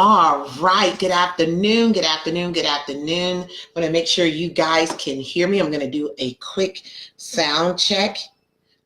All right, good afternoon, good afternoon, good afternoon. I'm gonna make sure you guys can hear me. I'm gonna do a quick sound check.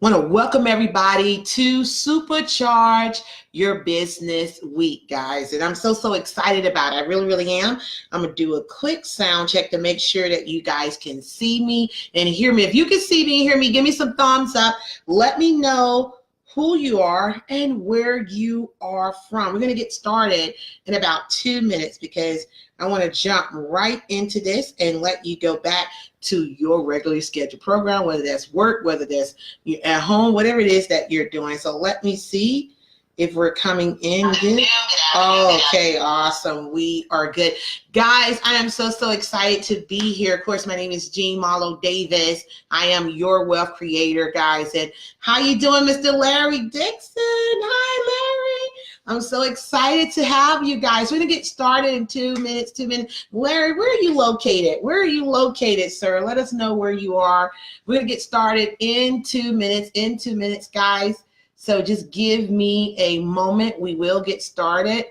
Want to welcome everybody to SuperCharge Your Business Week, guys. And I'm so excited about it. I really am. I'm going to do a quick sound check to make sure that you guys can see me and hear me. If you can see me and hear me, give me some thumbs up. Let me know who you are and where you are from. We're going to get started in about 2 minutes because I want to jump right into this and let you go back to your regularly scheduled program, whether that's work, whether that's you at home, whatever it is that you're doing. So let me see if we're coming in good. Okay, awesome. We are good. Guys, I am so excited to be here. Of course, my name is Marlo Davis. I am your wealth creator, guys. And how you doing, Mr. Larry Dixon? Hi, Larry. I'm so excited to have you guys. We're going to get started in 2 minutes, 2 minutes. Larry, where are you located? Where are you located, sir? Let us know where you are. We're going to get started in 2 minutes, guys. So just give me a moment. We will get started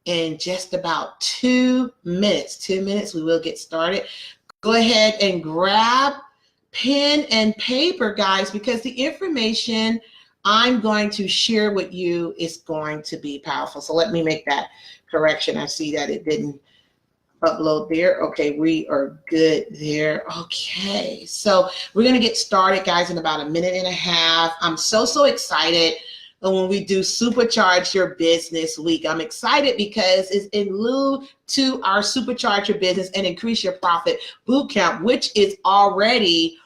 in just about 2 minutes. 2 minutes, we will get started. Go ahead and grab pen and paper, guys, because the information I'm going to share with you is going to be powerful. So let me make that correction. I see that it didn't upload there. Okay, we are good there. Okay, so we're going to get started, guys, in about 1.5 minutes. I'm so excited when we do SuperCharge Your Business Week. I'm excited because it's in lieu to our SuperCharge Your Business and Increase Your Profit Bootcamp, which is already,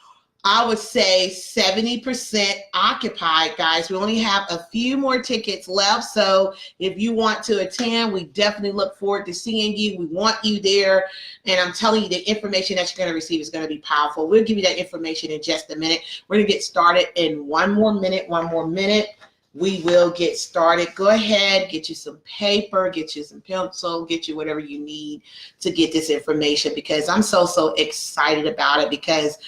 I would say, 70% occupied, guys. We only have a few more tickets left. So if you want to attend, we definitely look forward to seeing you. We want you there. And I'm telling you, the information that you're going to receive is going to be powerful. We'll give you that information in just a minute. We're going to get started in 1 more minute. We will get started. Go ahead, get you some paper, get you some pencil, get you whatever you need to get this information, because I'm so excited about it, because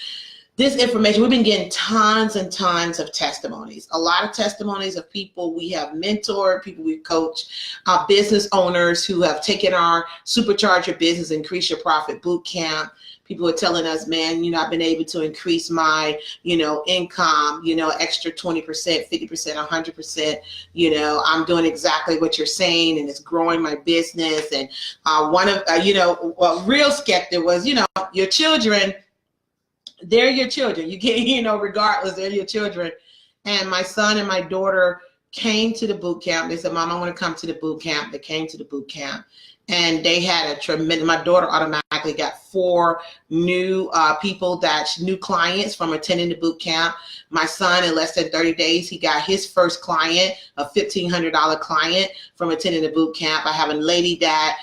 this information, we've been getting tons and tons of testimonies, a lot of testimonies of people we have mentored, people we've coached, business owners who have taken our SuperCharge Your Business, Increase Your Profit Bootcamp. People are telling us, man, I've been able to increase my, income, extra 20%, 50%, 100%. I'm doing exactly what you're saying, and it's growing my business. And one of, real skeptic was, your children, they're your children. You can't, regardless, they're your children. And my son and my daughter came to the boot camp. They said, Mom, I want to come to the boot camp. They came to the boot camp, and they had a tremendous, my daughter automatically got 4 new new clients from attending the boot camp. My son, in less than 30 days, he got his first client, a $1,500 client from attending the boot camp. I have a lady that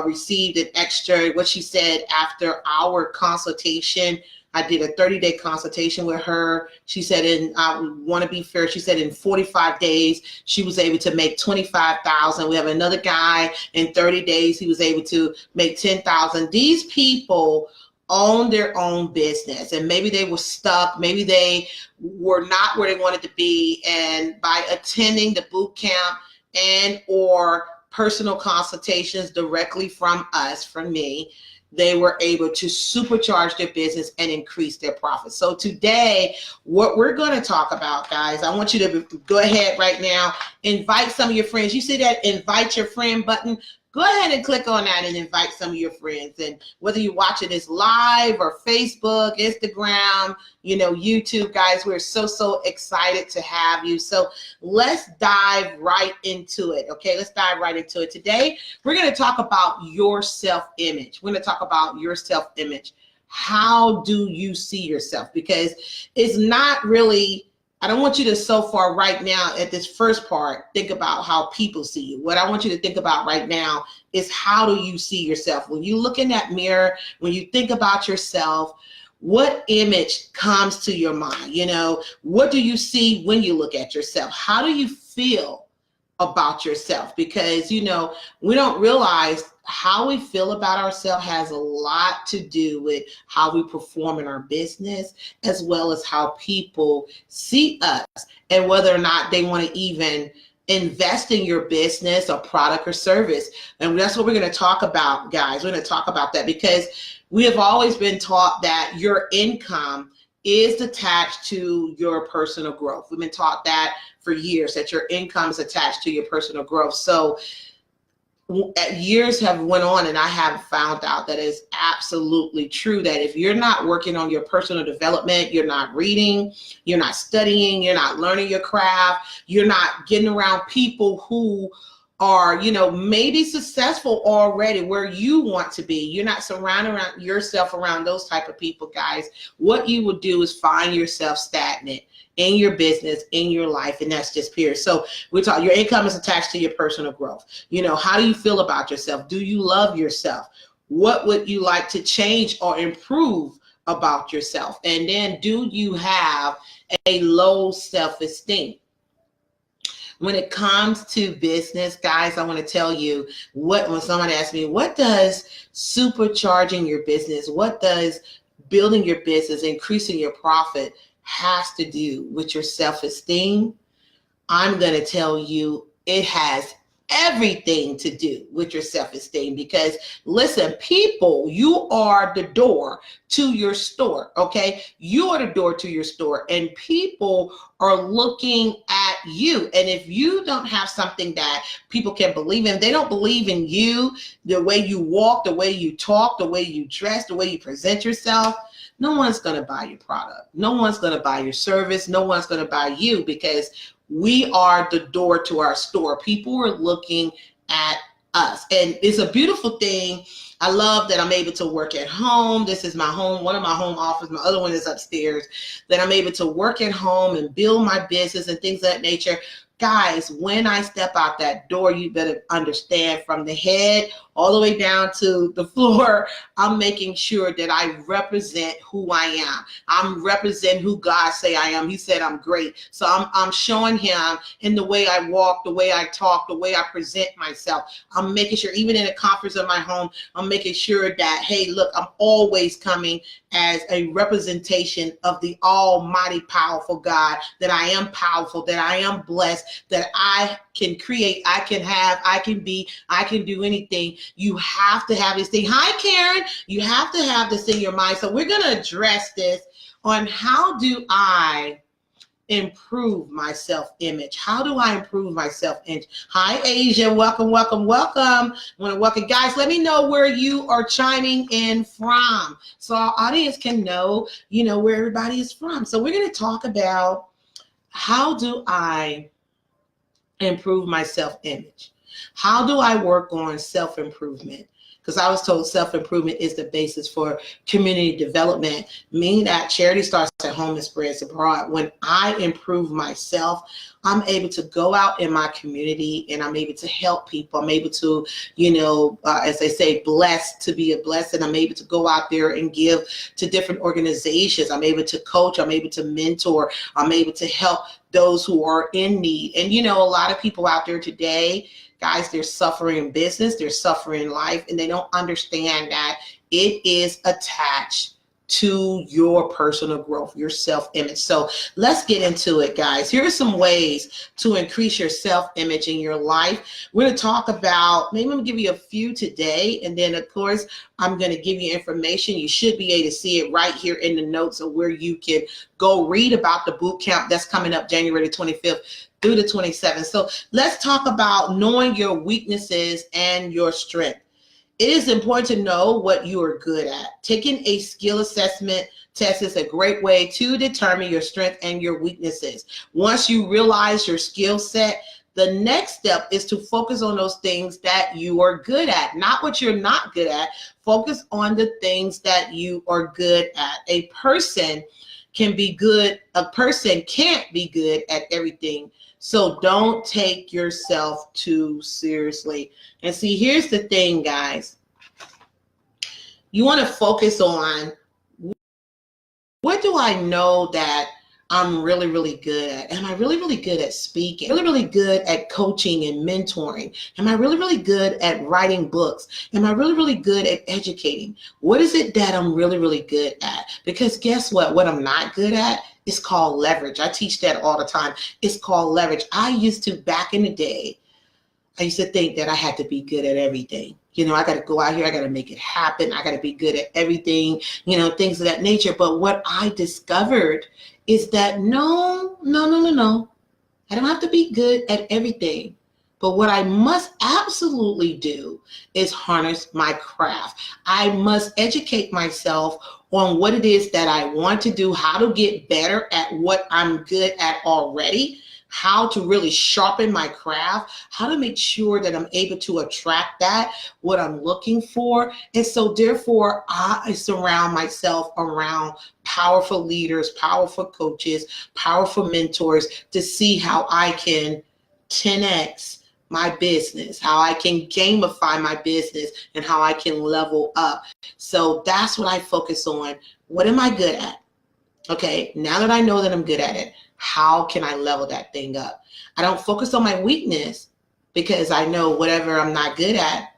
received an extra, what she said, after our consultation. I did a 30-day consultation with her. She said, I want to be fair, she said in 45 days, she was able to make $25,000. We have another guy in 30 days, he was able to make $10,000. These people own their own business, and maybe they were stuck. Maybe they were not where they wanted to be. And by attending the boot camp and or personal consultations directly from us, from me, they were able to supercharge their business and increase their profits. So today, what we're going to talk about, guys, I want you to go ahead right now, invite some of your friends. You see that invite your friend button? Go ahead and click on that and invite some of your friends. And whether you're watching this live or Facebook, Instagram, YouTube, guys, we're so excited to have you. So let's dive right into it. Okay, let's dive right into it. Today, we're going to talk about your self-image. We're going to talk about your self-image. How do you see yourself? Because it's not really, I don't want you to so far right now at this first part think about how people see you. What I want you to think about right now is, how do you see yourself? When you look in that mirror, when you think about yourself, what image comes to your mind? What do you see when you look at yourself? How do you feel about yourself? Because, we don't realize how we feel about ourselves has a lot to do with how we perform in our business, as well as how people see us and whether or not they want to even invest in your business or product or service. And that's what we're going to talk about, guys. We're going to talk about that because we have always been taught that your income is attached to your personal growth. We've been taught that for years, that your income is attached to your personal growth. So years have went on, and I have found out that it's absolutely true that if you're not working on your personal development, you're not reading, you're not studying, you're not learning your craft, you're not getting around people who are, maybe successful already where you want to be. You're not surrounding yourself around those type of people, guys. What you would do is find yourself stagnant in your business, in your life, and that's just period. So we're talking, your income is attached to your personal growth. How do you feel about yourself? Do you love yourself? What would you like to change or improve about yourself? And then, do you have a low self-esteem? When it comes to business, guys, I want to tell you when someone asks me, what does supercharging your business, what does building your business, increasing your profit has to do with your self-esteem? I'm going to tell you it has everything to do with your self-esteem, because listen, people, you are the door to your store. Okay, you are the door to your store, and people are looking at you. And if you don't have something that people can believe in, they don't believe in you, the way you walk, the way you talk, the way you dress, the way you present yourself, no one's going to buy your product. No one's going to buy your service. No one's going to buy you, because we are the door to our store. People are looking at us. And it's a beautiful thing. I love that I'm able to work at home. This is my home, one of my home office. My other one is upstairs. That I'm able to work at home and build my business and things of that nature. Guys, when I step out that door, you better understand, from the head all the way down to the floor, I'm making sure that I represent who I am. I'm representing who God say I am. He said I'm great. So I'm showing him in the way I walk, the way I talk, the way I present myself. I'm making sure, even in the comforts of my home, I'm making sure that, hey, look, I'm always coming as a representation of the almighty powerful God, that I am powerful, that I am blessed, that I can create, I can have, I can be, I can do anything. You have to have this thing. Hi, Karen. You have to have this in your mind. So we're going to address this on how do I improve my self-image? How do I improve my self-image? Hi, Asia. Welcome, welcome, welcome. I want to welcome, guys. Let me know where you are chiming in from, so our audience can know, where everybody is from. So we're going to talk about, how do I improve my self-image? How do I work on self-improvement? Because I was told self-improvement is the basis for community development, meaning that charity starts at home and spreads abroad. When I improve myself, I'm able to go out in my community and I'm able to help people. I'm able to, as they say, blessed to be a blessing. I'm able to go out there and give to different organizations. I'm able to coach. I'm able to mentor. I'm able to help those who are in need. And, a lot of people out there today, guys, they're suffering in business, they're suffering in life, and they don't understand that it is attached to your personal growth, your self-image. So let's get into it, guys. Here are some ways to increase your self-image in your life. We're going to talk about, maybe I'm going to give you a few today, and then of course, I'm going to give you information. You should be able to see it right here in the notes of where you can go read about the boot camp that's coming up January 25th through the 27th. So let's talk about knowing your weaknesses and your strength. It is important to know what you are good at. Taking a skill assessment test is a great way to determine your strength and your weaknesses. Once you realize your skill set, the next step is to focus on those things that you are good at, not what you're not good at. Focus on the things that you are good at. A person can't be good at everything. So don't take yourself too seriously. And see, here's the thing, guys. You want to focus on, what do I know that I'm really, really good at? Am I really, really good at speaking? Really, really good at coaching and mentoring? Am I really, really good at writing books? Am I really, really good at educating? What is it that I'm really, really good at? Because guess what? What I'm not good at is called leverage. I teach that all the time. It's called leverage. I used to, back in the day, I used to think that I had to be good at everything. I got to go out here. I got to make it happen. I got to be good at everything, things of that nature. But what I discovered is that no. I don't have to be good at everything. But what I must absolutely do is harness my craft. I must educate myself on what it is that I want to do, how to get better at what I'm good at already, how to really sharpen my craft, how to make sure that I'm able to attract what I'm looking for. And so therefore, I surround myself around powerful leaders, powerful coaches, powerful mentors to see how I can 10x my business, how I can gamify my business, and how I can level up. So that's what I focus on. What am I good at? Okay, now that I know that I'm good at it, how can I level that thing up? I don't focus on my weakness because I know whatever I'm not good at,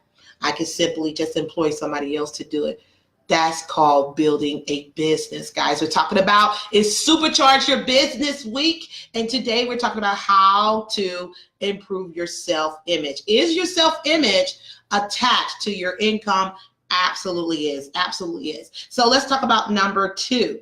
I can simply just employ somebody else to do it. That's called building a business, guys. We're talking about is Supercharge Your Business Week. And today we're talking about how to improve your self-image. Is your self-image attached to your income? Absolutely is. Absolutely is. So let's talk about number 2.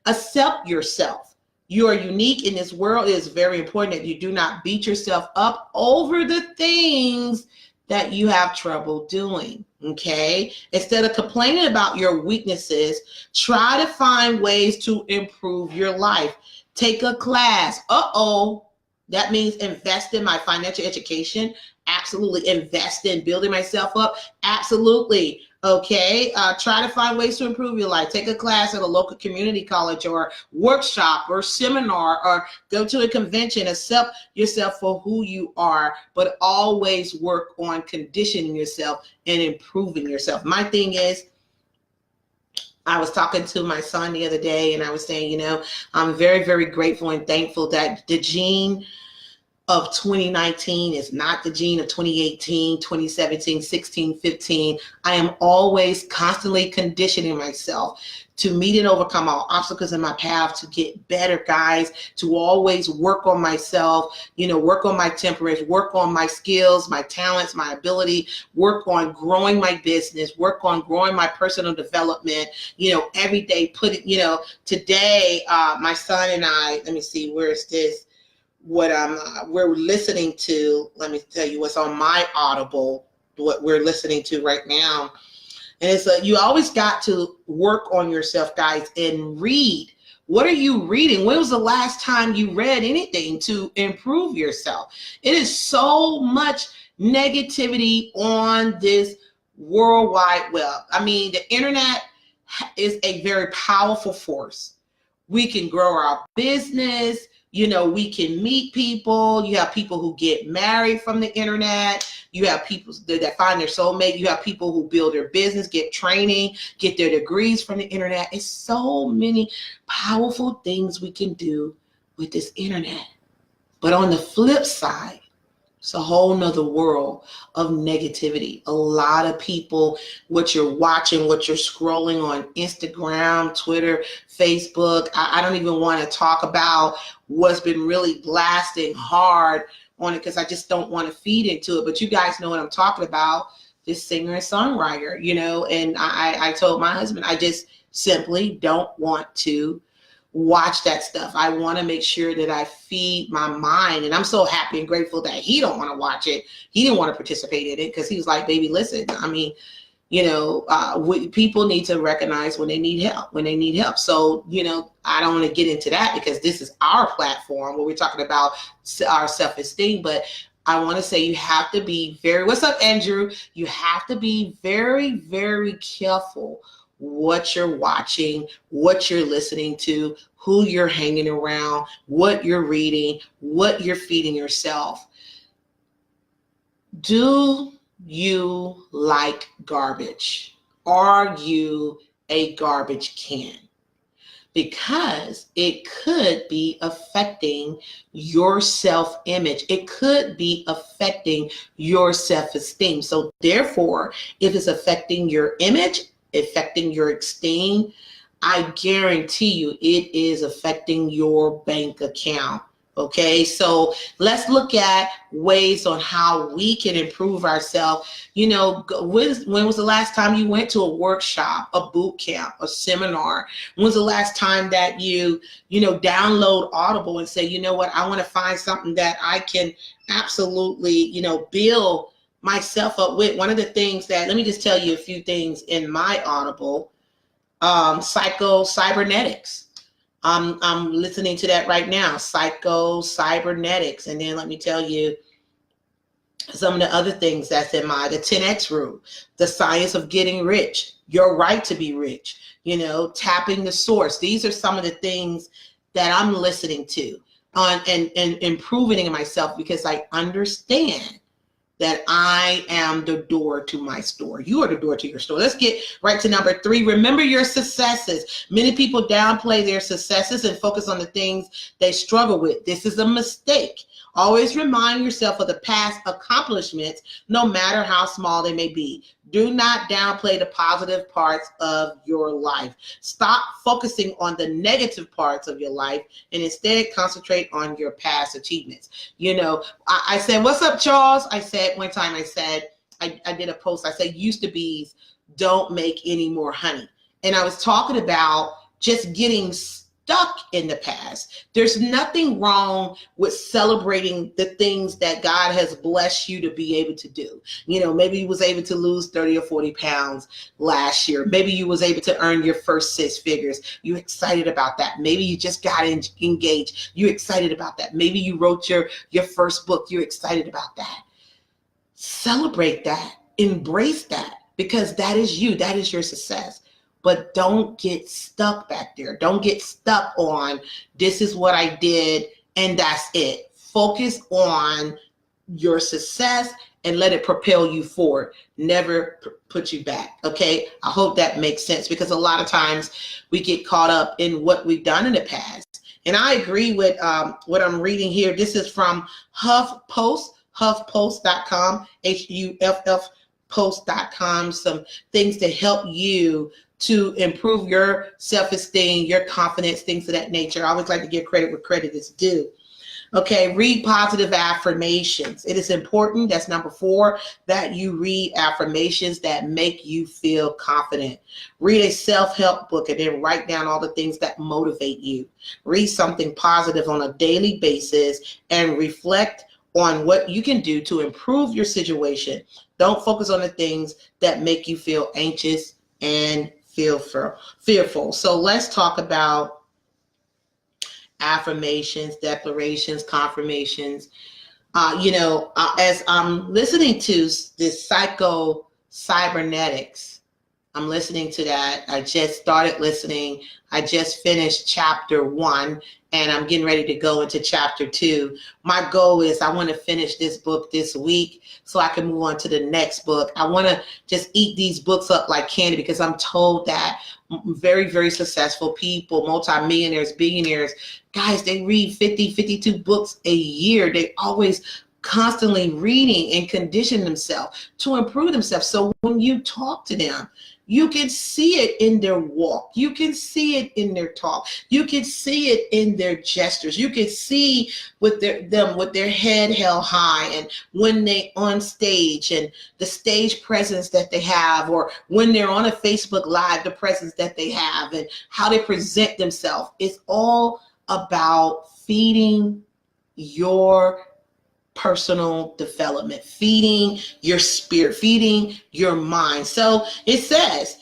Accept yourself. You are unique in this world. It is very important that you do not beat yourself up over the things that you have trouble doing, okay? Instead of complaining about your weaknesses, try to find ways to improve your life. Take a class. That means invest in my financial education. Absolutely. Invest in building myself up. Absolutely. Okay. Try to find ways to improve your life. Take a class at a local community college or workshop or seminar, or go to a convention. Accept yourself for who you are, but always work on conditioning yourself and improving yourself. My thing is, I was talking to my son the other day and I was saying, I'm very, very grateful and thankful that the gene of 2019 is not the gene of 2018, 2017, 16, 15. I am always constantly conditioning myself to meet and overcome all obstacles in my path, to get better, guys, to always work on myself, work on my temperament, work on my skills, my talents, my ability, work on growing my business, work on growing my personal development, every day, today, my son and I, let me see, where is this? We're listening to, let me tell you what's on my Audible, what we're listening to right now. And it's you always got to work on yourself, guys, and read. What are you reading? When was the last time you read anything to improve yourself? It is so much negativity on this World Wide Web. I mean, the internet is a very powerful force. We can grow our business. We can meet people. You have people who get married from the internet. You have people that find their soulmate. You have people who build their business, get training, get their degrees from the internet. It's so many powerful things we can do with this internet. But on the flip side, it's a whole nother world of negativity. A lot of people, what you're watching, what you're scrolling on Instagram, Twitter, Facebook. I don't even want to talk about what's been really blasting hard on it because I just don't want to feed into it. But you guys know what I'm talking about, this singer and songwriter, and I told my husband, I just simply don't want to watch that stuff. I want to make sure that I feed my mind. And I'm so happy and grateful that he don't want to watch it. He didn't want to participate in it because he was like, baby, listen, I mean, people need to recognize when they need help. So, I don't want to get into that because this is our platform where we're talking about our self-esteem. But I want to say you have to be what's up, Andrew? You have to be very, very careful what you're watching, what you're listening to, who you're hanging around, what you're reading, what you're feeding yourself. Do you like garbage? Are you a garbage can? because it could be affecting your self-image. It could be affecting your self-esteem. So therefore, if it's affecting your image, affecting your esteem, I guarantee you it is affecting your bank account. Okay, so let's look at ways on how we can improve ourselves. You know, when was the last time you went to a workshop, a boot camp, a seminar? When was the last time that you download Audible and say, you know what, I want to find something that I can absolutely, build myself up with? One of the things that, let me just tell you a few things in my Audible, cybernetics. I'm listening to that right now, cybernetics. And then let me tell you some of the other things that's in the 10X rule, the science of getting rich, your right to be rich, tapping the source. These are some of the things that I'm listening to and improving in myself, because I understand that I am the door to my store. You are the door to your store. Let's get right to number 3. Remember your successes. Many people downplay their successes and focus on the things they struggle with. This is a mistake. Always remind yourself of the past accomplishments, no matter how small they may be. Do not downplay the positive parts of your life. Stop focusing on the negative parts of your life and instead concentrate on your past achievements. I said, what's up, Charles? I said one time, I did a post. I said, used to bees don't make any more honey. And I was talking about just getting stuck in the past. There's nothing wrong with celebrating the things that God has blessed you to be able to do. Maybe you was able to lose 30 or 40 pounds last year. Maybe you was able to earn your first 6 figures. You're excited about that. Maybe you just got engaged. You're excited about that. Maybe you wrote your first book. You're excited about that. Celebrate that. Embrace that, because that is you. That is your success. But don't get stuck back there. Don't get stuck on, this is what I did and that's it. Focus on your success and let it propel you forward. Never put you back, okay? I hope that makes sense, because a lot of times we get caught up in what we've done in the past. And I agree with what I'm reading here. This is from HuffPost, HuffPost.com, HUFF Post.com, some things to help you to improve your self-esteem, your confidence, things of that nature. I always like to give credit where credit is due. Okay, read positive affirmations. It is important, that's number 4, that you read affirmations that make you feel confident. Read a self-help book and then write down all the things that motivate you. Read something positive on a daily basis and reflect on what you can do to improve your situation. Don't focus on the things that make you feel anxious and fearful. So let's talk about affirmations, declarations, confirmations. As I'm listening to this cybernetics, I'm listening to that. I just started listening. I just finished chapter 1 and I'm getting ready to go into chapter 2. My goal is I want to finish this book this week so I can move on to the next book. I want to just eat these books up like candy, because I'm told that very, very successful people, multimillionaires, billionaires, guys, they read 50, 52 books a year. They always constantly reading and condition themselves to improve themselves. So when you talk to them, you can see it in their walk. You can see it in their talk. You can see it in their gestures. You can see with their head held high, and when they on stage and the stage presence that they have, or when they're on a Facebook Live, the presence that they have and how they present themselves. It's all about feeding your personal development, feeding your spirit, feeding your mind. So it says,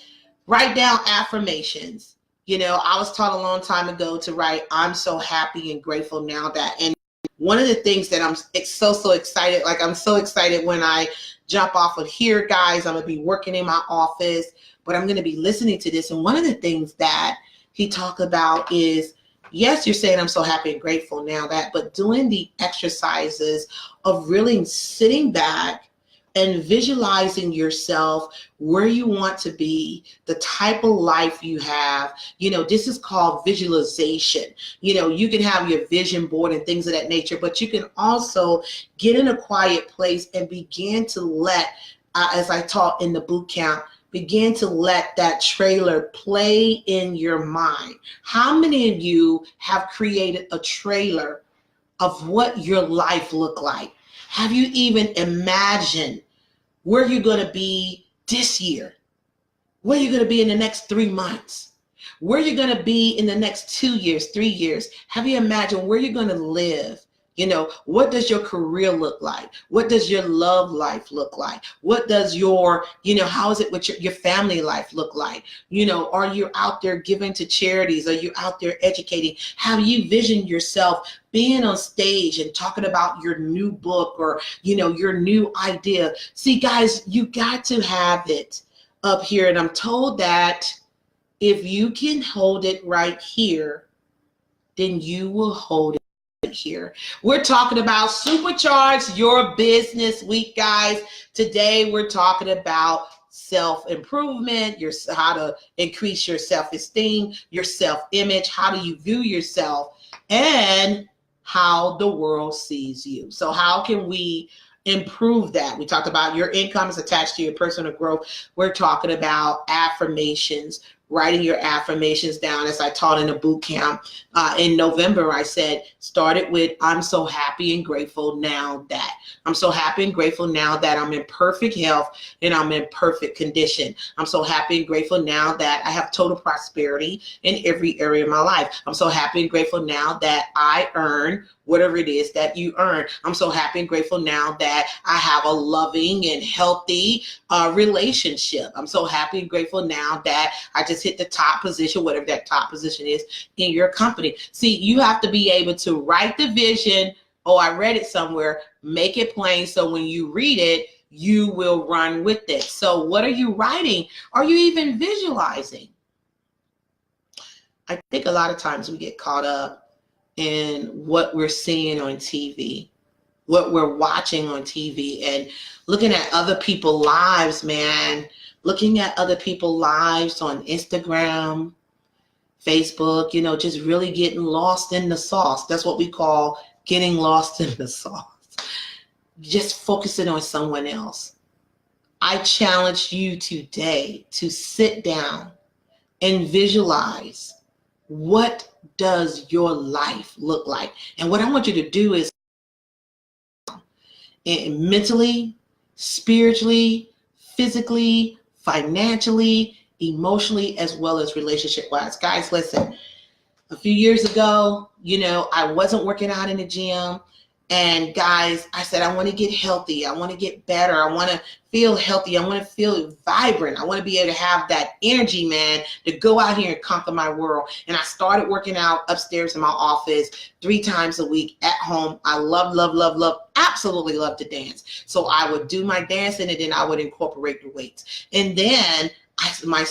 write down affirmations. I was taught a long time ago to write, I'm so happy and grateful now that, and one of the things that I'm so excited, like I'm so excited when I jump off of here, guys, I'm going to be working in my office, but I'm going to be listening to this. And one of the things that he talked about is, yes, you're saying I'm so happy and grateful now that, but doing the exercises of really sitting back, and visualizing yourself where you want to be, the type of life you have. This is called visualization. You can have your vision board and things of that nature, but you can also get in a quiet place and begin to let, as I taught in the boot camp, begin to let that trailer play in your mind. How many of you have created a trailer of what your life looked like? Have you even imagined where you're going to be this year? Where you're going to be in the next 3 months? Where you're going to be in the next 2 years, 3 years? Have you imagined where you're going to live? What does your career look like? What does your love life look like? What does your, how is it with your family life look like? Are you out there giving to charities? Are you out there educating? Have you visioned yourself being on stage and talking about your new book or, your new idea? See, guys, you got to have it up here. And I'm told that if you can hold it right here, then you will hold it here. We're talking about Supercharge Your Business Week, guys. Today we're talking about self-improvement, how to increase your self-esteem, your self-image, how do you view yourself, and how the world sees you. So how can we improve that? We talked about your income is attached to your personal growth. We're talking about affirmations, writing your affirmations down. As I taught in a boot camp in November, I said, started with, I'm so happy and grateful now that. I'm so happy and grateful now that I'm in perfect health and I'm in perfect condition. I'm so happy and grateful now that I have total prosperity in every area of my life. I'm so happy and grateful now that I earn whatever it is that you earn. I'm so happy and grateful now that I have a loving and healthy relationship. I'm so happy and grateful now that I just hit the top position, whatever that top position is in your company. See, you have to be able to write the vision. Oh, I read it somewhere. Make it plain so when you read it, you will run with it. So what are you writing? Are you even visualizing? I think a lot of times we get caught up in what we're seeing on TV, what we're watching on TV, and looking at other people's lives, man. Looking at other people's lives on Instagram, Facebook, just really getting lost in the sauce. That's what we call getting lost in the sauce. Just focusing on someone else. I challenge you today to sit down and visualize, what does your life look like? And what I want you to do is mentally, spiritually, physically, financially, emotionally, as well as relationship-wise. Guys, listen, a few years ago, I wasn't working out in the gym. And guys, I said, I want to get healthy. I want to get better. I want to feel healthy. I want to feel vibrant. I want to be able to have that energy, man, to go out here and conquer my world. And I started working out upstairs in my office 3 times a week at home. I love, absolutely love to dance. So I would do my dancing and then I would incorporate the weights. And then my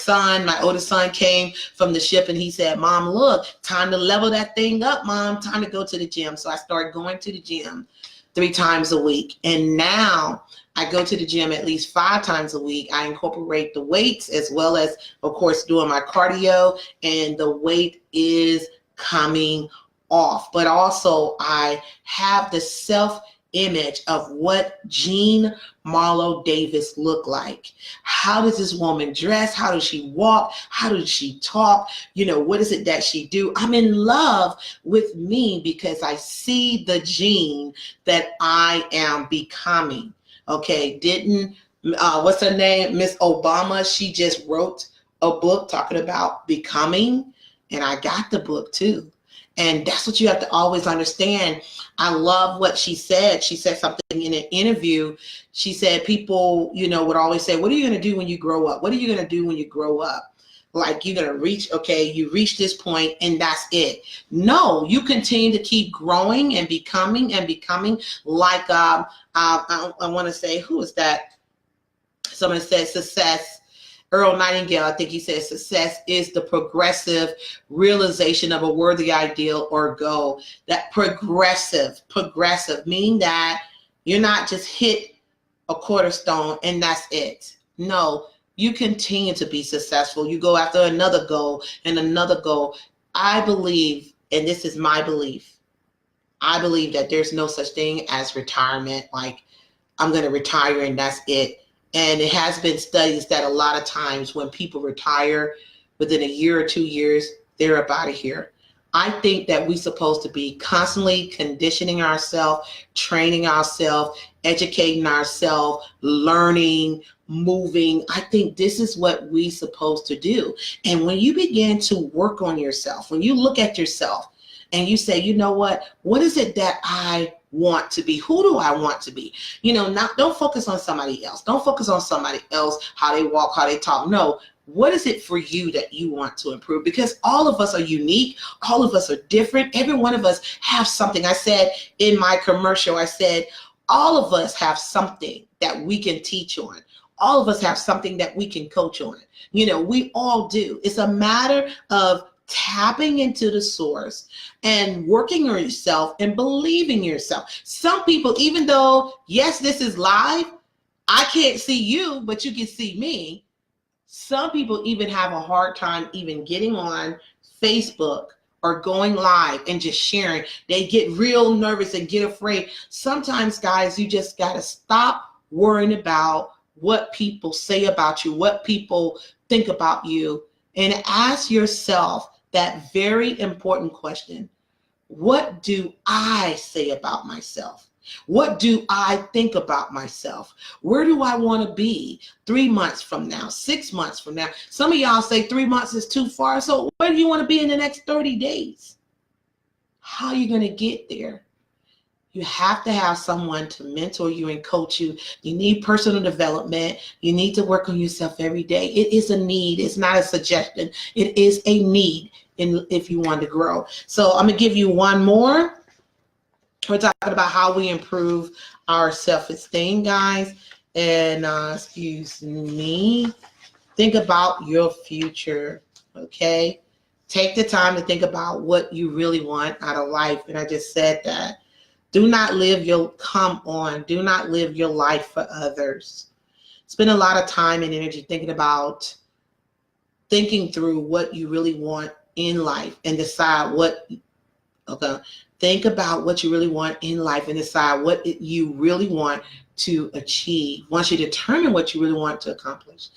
oldest son came from the ship and he said, Mom, look, time to level that thing up, Mom, time to go to the gym. So I started going to the gym 3 times a week. And now I go to the gym at least 5 times a week. I incorporate the weights as well as, of course, doing my cardio, and the weight is coming off. But also I have the self-image of what Jean Marlo Davis looked like. How does this woman dress? How does she walk? How does she talk? What is it that she do? I'm in love with me because I see the Jean that I am becoming. Okay, what's her name? Miss Obama, she just wrote a book talking about becoming, and I got the book too. And that's what you have to always understand. I love what she said. She said something in an interview. She said people, would always say, what are you going to do when you grow up? What are you going to do when you grow up? Like, you're going to reach, you reach this point and that's it. No, you continue to keep growing and becoming like, I want to say, who is that? Someone said success. Earl Nightingale, I think he says success is the progressive realization of a worthy ideal or goal. That progressive, meaning that you're not just hit a cornerstone and that's it. No, you continue to be successful. You go after another goal and another goal. I believe, and this is my belief, I believe that there's no such thing as retirement. Like, I'm going to retire and that's it. And it has been studies that a lot of times when people retire within a year or 2 years, they're up out of here. I think that we're supposed to be constantly conditioning ourselves, training ourselves, educating ourselves, learning, moving. I think this is what we're supposed to do. And when you begin to work on yourself, when you look at yourself and you say, you know what is it that I want to be? Who do I want to be? Don't focus on somebody else. Don't focus on somebody else, how they walk, how they talk. No. What is it for you that you want to improve? Because all of us are unique. All of us are different. Every one of us have something. I said in my commercial, I said, all of us have something that we can teach on. All of us have something that we can coach on. We all do. It's a matter of tapping into the source and working on yourself and believing yourself. Some people, even though, yes, this is live, I can't see you, but you can see me. Some people even have a hard time even getting on Facebook or going live and just sharing. They get real nervous and get afraid. Sometimes, guys, you just got to stop worrying about what people say about you, what people think about you, and ask yourself that very important question. What do I say about myself? What do I think about myself? Where do I want to be 3 months from now, 6 months from now? Some of y'all say 3 months is too far. So where do you want to be in the next 30 days? How are you going to get there? You have to have someone to mentor you and coach you. You need personal development. You need to work on yourself every day. It is a need. It's not a suggestion. It is a need if you want to grow. So I'm going to give you one more. We're talking about how we improve our self-esteem, guys. And excuse me, think about your future, okay? Take the time to think about what you really want out of life. And I just said that. Do not live your life for others. Spend a lot of time and energy thinking through what you really want in life and decide think about what you really want in life and decide what you really want to achieve. Once you determine what you really want to accomplish,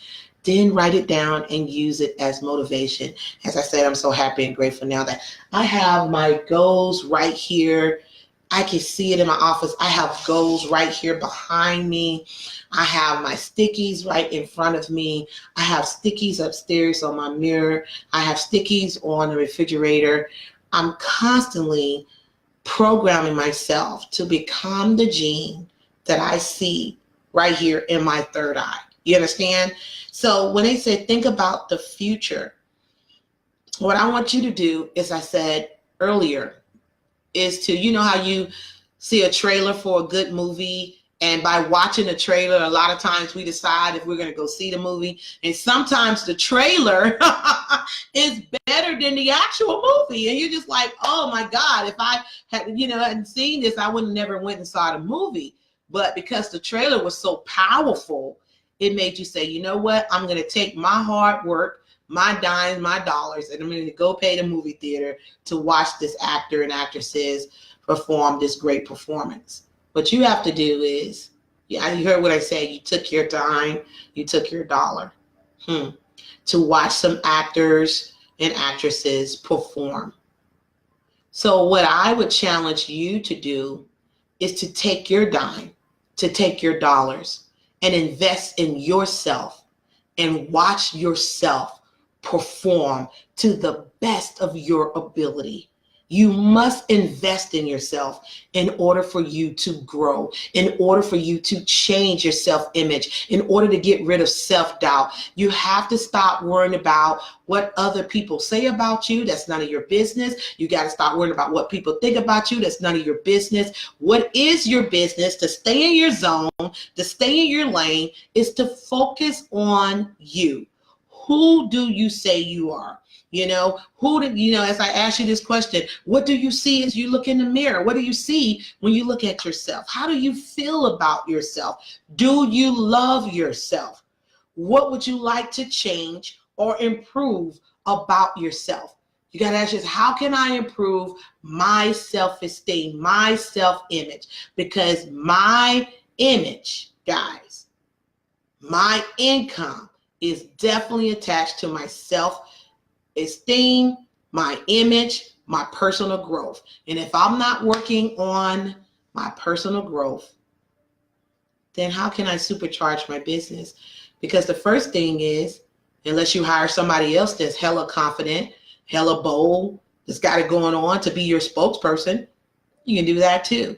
then write it down and use it as motivation. As I said, I'm so happy and grateful now that I have my goals right here. I can see it in my office. I have goals right here behind me. I have my stickies right in front of me. I have stickies upstairs on my mirror. I have stickies on the refrigerator. I'm constantly programming myself to become the Jean that I see right here in my third eye. You understand? So when they say think about the future, what I want you to do, as I said earlier, is to, how you see a trailer for a good movie, and by watching the trailer, a lot of times we decide if we're going to go see the movie, and sometimes the trailer is better than the actual movie, and you're just like, oh my God, if I hadn't seen this, I would have never went and saw the movie. But because the trailer was so powerful, it made you say, you know what, I'm going to take my hard work, my dimes, my dollars, and I'm going to go pay the movie theater to watch this actor and actresses perform this great performance. What you have to do is, you heard what I said, you took your time, you took your dollar to watch some actors and actresses perform. So what I would challenge you to do is to take your dime, to take your dollars and invest in yourself and watch yourself perform to the best of your ability. You must invest in yourself in order for you to grow, in order for you to change your self-image, in order to get rid of self-doubt. You have to stop worrying about what other people say about you. That's none of your business. You got to stop worrying about what people think about you. That's none of your business. What is your business? To stay in your zone, to stay in your lane, is to focus on you. Who do you say you are? You know, who did, you know, as I ask you this question, what do you see as you look in the mirror? What do you see when you look at yourself? How do you feel about yourself? Do you love yourself? What would you like to change or improve about yourself? You got to ask yourself, how can I improve my self-esteem, my self-image? Because my image, guys, my income is definitely attached to my self-esteem, my image, my personal growth. And if I'm not working on my personal growth, then how can I supercharge my business? Because the first thing is, unless you hire somebody else that's hella confident, hella bold, that's got it going on to be your spokesperson, you can do that too.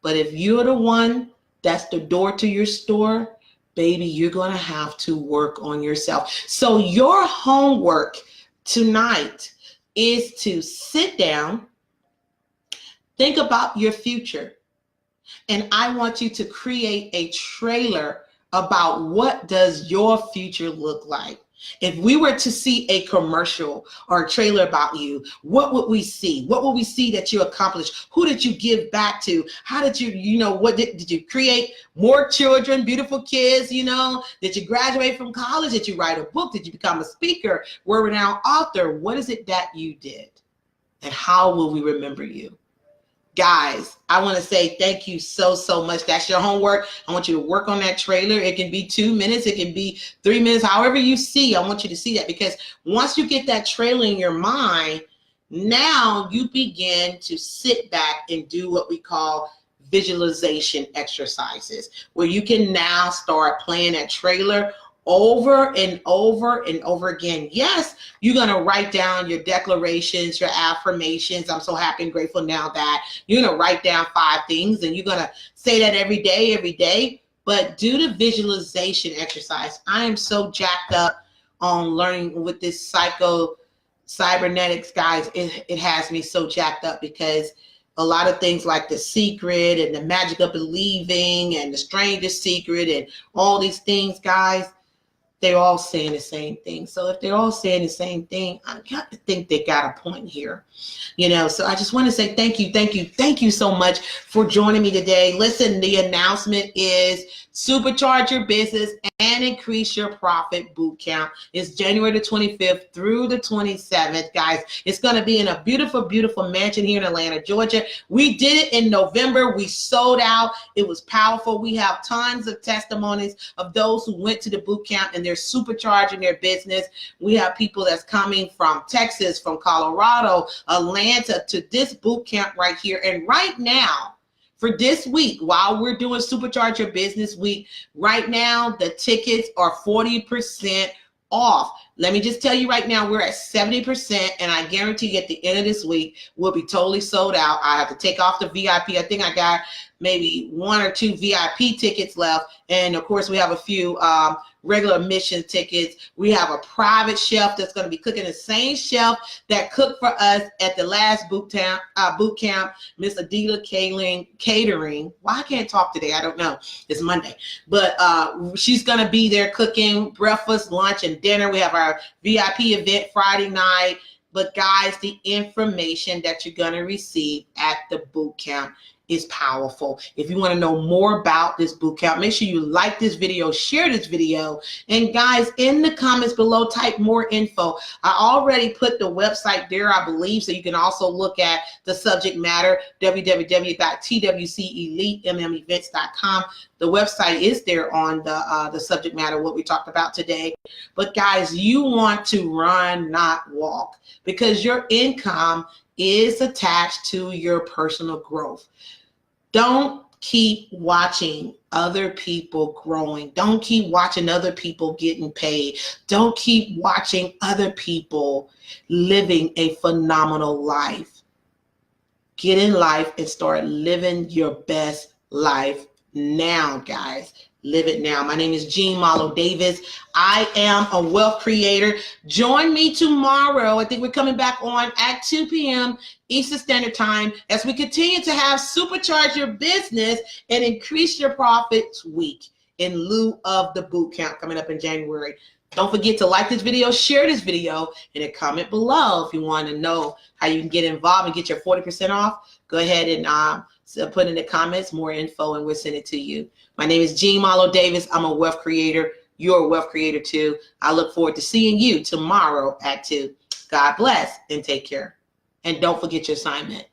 But if you're the one that's the door to your store, baby, you're going to have to work on yourself. So your homework tonight is to sit down, think about your future. And I want you to create a trailer about what does your future look like. If we were to see a commercial or a trailer about you, what would we see? What would we see that you accomplished? Who did you give back to? How did you, what did you create? More children, beautiful kids, Did you graduate from college? Did you write a book? Did you become a speaker, world-renowned author? What is it that you did? And how will we remember you? Guys, I want to say thank you so much. That's your homework. I want you to work on that trailer. It can be 2 minutes. It can be 3 minutes. However you see, I want you to see that, because once you get that trailer in your mind, now you begin to sit back and do what we call visualization exercises, where you can now start playing that trailer over and over and over again. Yes, you're going to write down your declarations, your affirmations. I'm so happy and grateful now that you're going to write down 5 things, and you're going to say that every day. But do the visualization exercise. I am so jacked up on learning with this cybernetics, guys. It has me so jacked up, because a lot of things like The Secret and The Magic of Believing and The Strangest Secret and all these things, guys, they're all saying the same thing. So if they're all saying the same thing, I got to think they got a point here. So I just want to say thank you so much for joining me today. Listen, the announcement is Supercharge Your Business and Increase Your Profit Bootcamp. It's January the 25th through the 27th, guys. It's going to be in a beautiful, beautiful mansion here in Atlanta, Georgia. We did it in November. We sold out. It was powerful. We have tons of testimonies of those who went to the bootcamp and they're supercharging their business. We have people that's coming from Texas, from Colorado, Atlanta, to this bootcamp right here. And right now, for this week, while we're doing Supercharge Your Business Week, right now, the tickets are 40% off. Let me just tell you right now, we're at 70%, and I guarantee at the end of this week, we'll be totally sold out. I have to take off the VIP. I think I got maybe 1 or 2 VIP tickets left. And of course, we have a few regular admission tickets. We have a private chef that's going to be cooking, the same chef that cooked for us at the last boot camp, Miss Adela Catering. Why I can't talk today, I don't know. It's Monday. But she's going to be there cooking breakfast, lunch, and dinner. We have our VIP event Friday night. But guys, the information that you're going to receive at the boot camp is powerful. If you want to know more about this bootcamp, make sure you like this video, share this video, and guys, in the comments below, type more info. I already put the website there, I believe, so you can also look at the subject matter, www.twceliteMMevents.com. The website is there on the subject matter, what we talked about today. But guys, you want to run, not walk, because your income is attached to your personal growth. Don't keep watching other people growing. Don't keep watching other people getting paid. Don't keep watching other people living a phenomenal life. Get in life and start living your best life now, guys. Live it now. My name is Jean Marlo Davis. I am a wealth creator. Join me tomorrow. I think we're coming back on at 2 p.m. Eastern Standard Time as we continue to have Supercharge Your Business and Increase Your Profits Week in lieu of the boot camp coming up in January. Don't forget to like this video, share this video, and a comment below if you want to know how you can get involved and get your 40% off. Go ahead and put in the comments more info and we'll send it to you. My name is Jean Marlo Davis. I'm a wealth creator. You're a wealth creator too. I look forward to seeing you tomorrow at 2. God bless and take care. And don't forget your assignment.